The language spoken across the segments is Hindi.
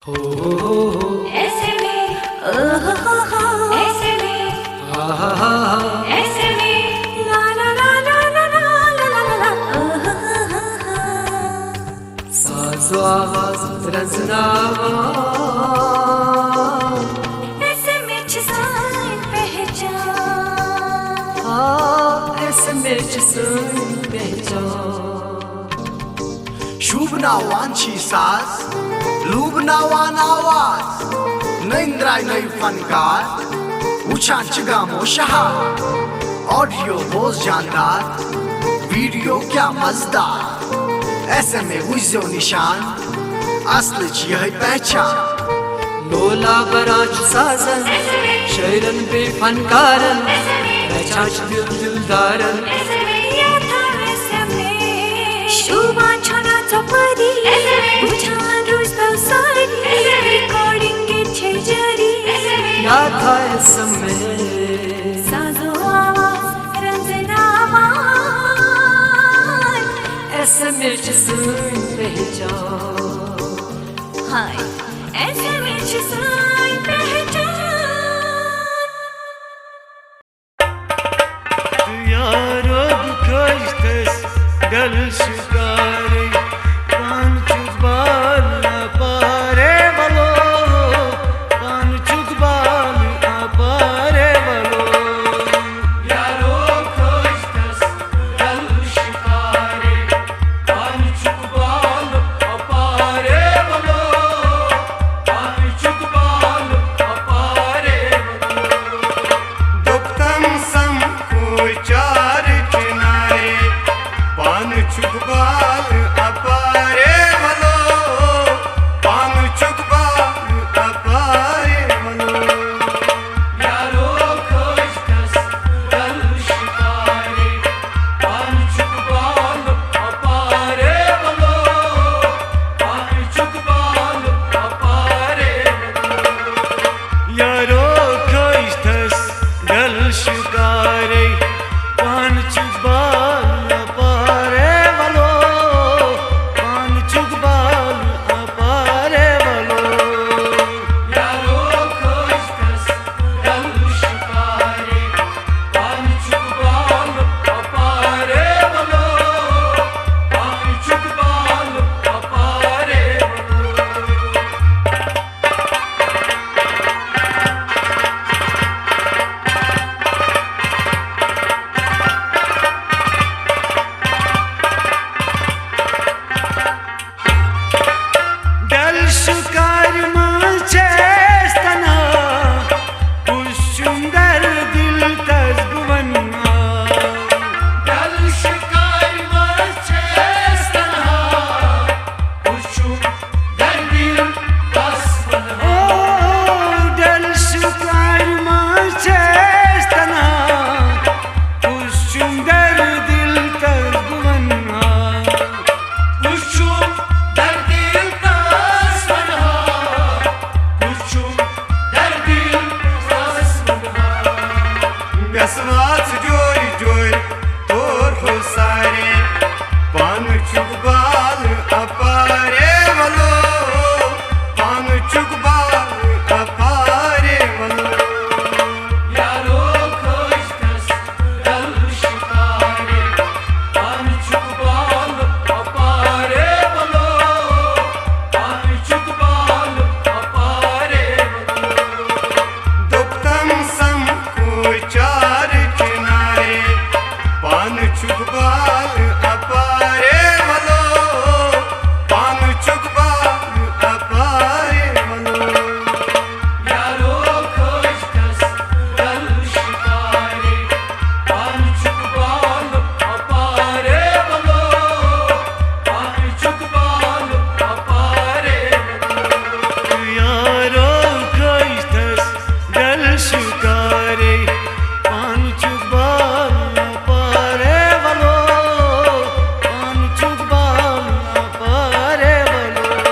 ऐसे में ऐसे में ऐसे में ला ला ला ला ला ला ला ला साज़ो आवाज़ रज़नामा ऐसे में जिसान पहचान ऐसे में जिसान पहचान शुभनावांची साज लुबनावान आवाज नैंद्राय नै फनकार उछांच गामो शहार ऑडियो बहुत जानदार वीडियो क्या मजेदार ऐसे में हुइजो निशान असल यह पहचान लोला बराज साजन शैरन बे फनकारन पहचान दिलदारन शुभान छना चपरी उछान रोज सारी रिकॉर्डिंग के छेजरी याद था समय साज़ो आवाज़ रज़नामा ऐसे में जिसान पहचान हाय ऐसे में जिसान पहचान यारो दुखस्tes गल शिकारे कान चुबाल पारे बलो कान चुबाल पारे बलो यारो दुखस्tes गल शिकारे कान चुबाल पारे बलो कान चुबाल पारे बलो दुक्तम सम को चार किनारे पान चुकबाल अपारे बलो पान चुकबाल अपारे बलो यारो खोजकस गल शिकारे पान चुकबाल अपारे बलो पान चुकबाल अपारे बलो यारो खोजकस गल शिकारे पान चुकबाल अपारे बलो पान चुकबाल अपारे बलो यारो खोजकस गल शिकारे पान चुकबाल अपारे बलो पान चुकबाल अपारे गल शिकार माचेस्तना सुंदर दिल तजबवन्ना गल शिकार माचेस्तना सुंदर दिल तजबवन्ना गल शिकार माचेस्तना सुंदर दिल तजबवन्ना Gasmat joy joy tor hosare pan chukbal apare valo pan chukbal apare valo yaro khoshkas gal shikare pan chukbal apare valo pan chukbal apare valo दुक्तम सम को चार किनारे पान चुकबाल अपारे बलो पान चुकबाल अपारे बलो यारो खोजकस गल शिकारे पान चुकबाल अपारे बलो पान चुकबाल अपारे बलो यारो खोजकस गल शिकारे पान चुकबाल अपारे बलो पान चुकबाल अपारे बलो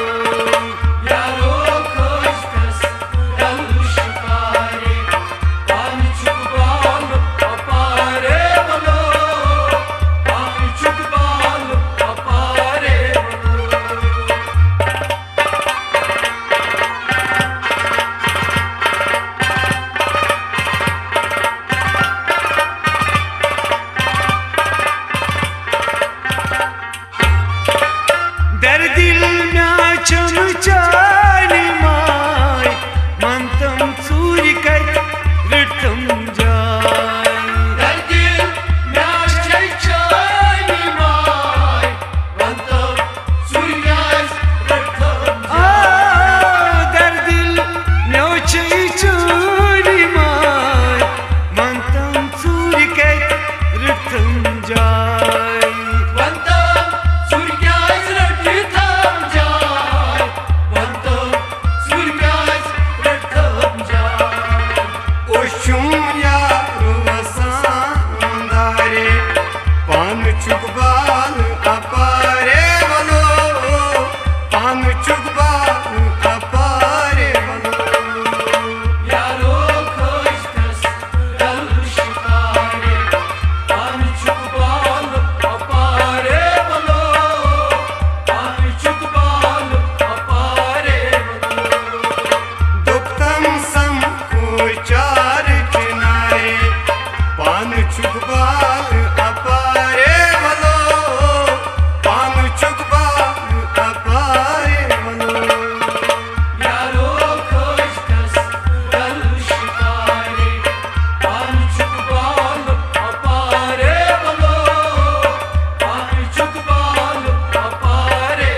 चाली माय मंतम चूरी कर रटम जाय दर्दिल म्याच चाली माय मंतम सूर्यास रटम दर्दिल म्याच चाली माय मंतम चूरी कर रटम जाय चुकबाल अपारे बलो पान चुकबाल अपारे बलो यारो खोजतस दल शिकारे पान चुकबाल अपारे बलो पान चुकबाल अपारे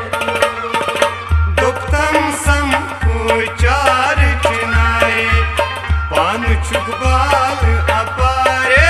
बलो दुक्तम सम को चार किनारे पान चुकबाल अपारे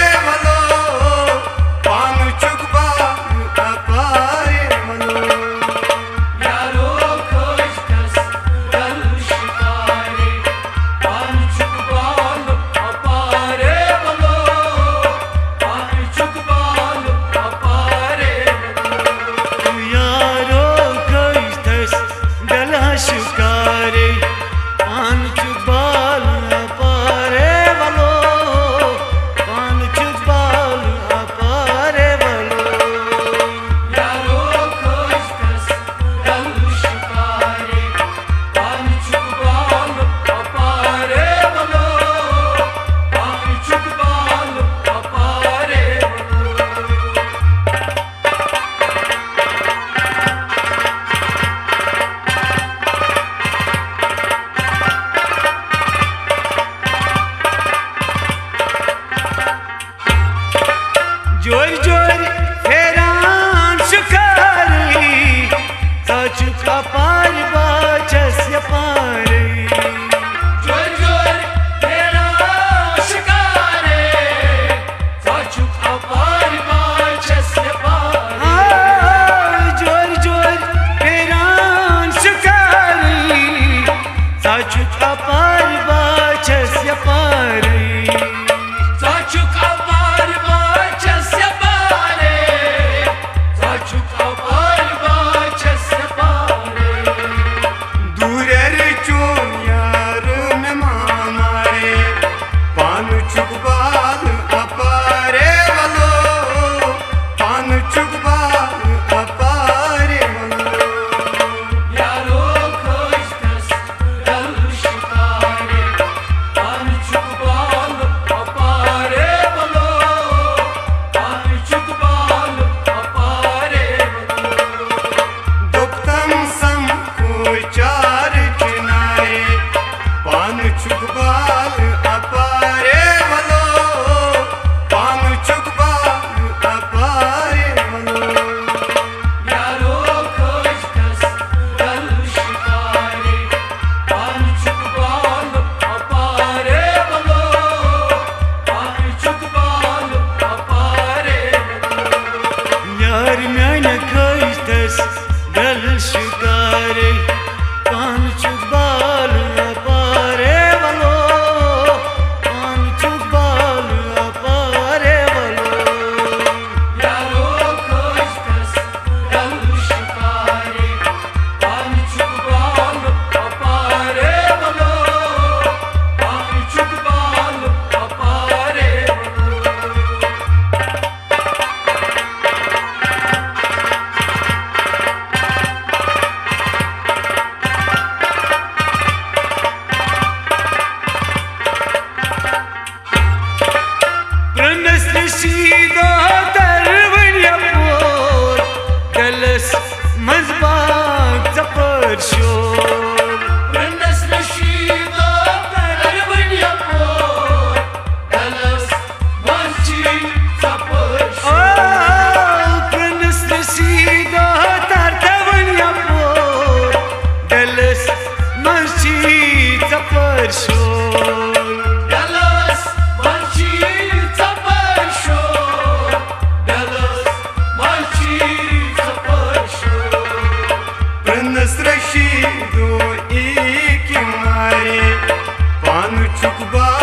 शिकारे पान चुबाल अपारे वालो पान चुबाल अपारे वालो यारो खोजतस रल शिकारे पान चुकबाल अपारे बलो पान चुकबाल अपारे बलो Pranasrishida tarvanya por Dalas mazbag zapar shor Prandas Rashida Tarvanya por Dalas Manchi Zapash Pranasrishida tarvanya por Dalas mazbag zapar shor Dalas Manchi Zapash Dalas Manchi Zapash Prandas Rashidu iki mare Panu Chukbal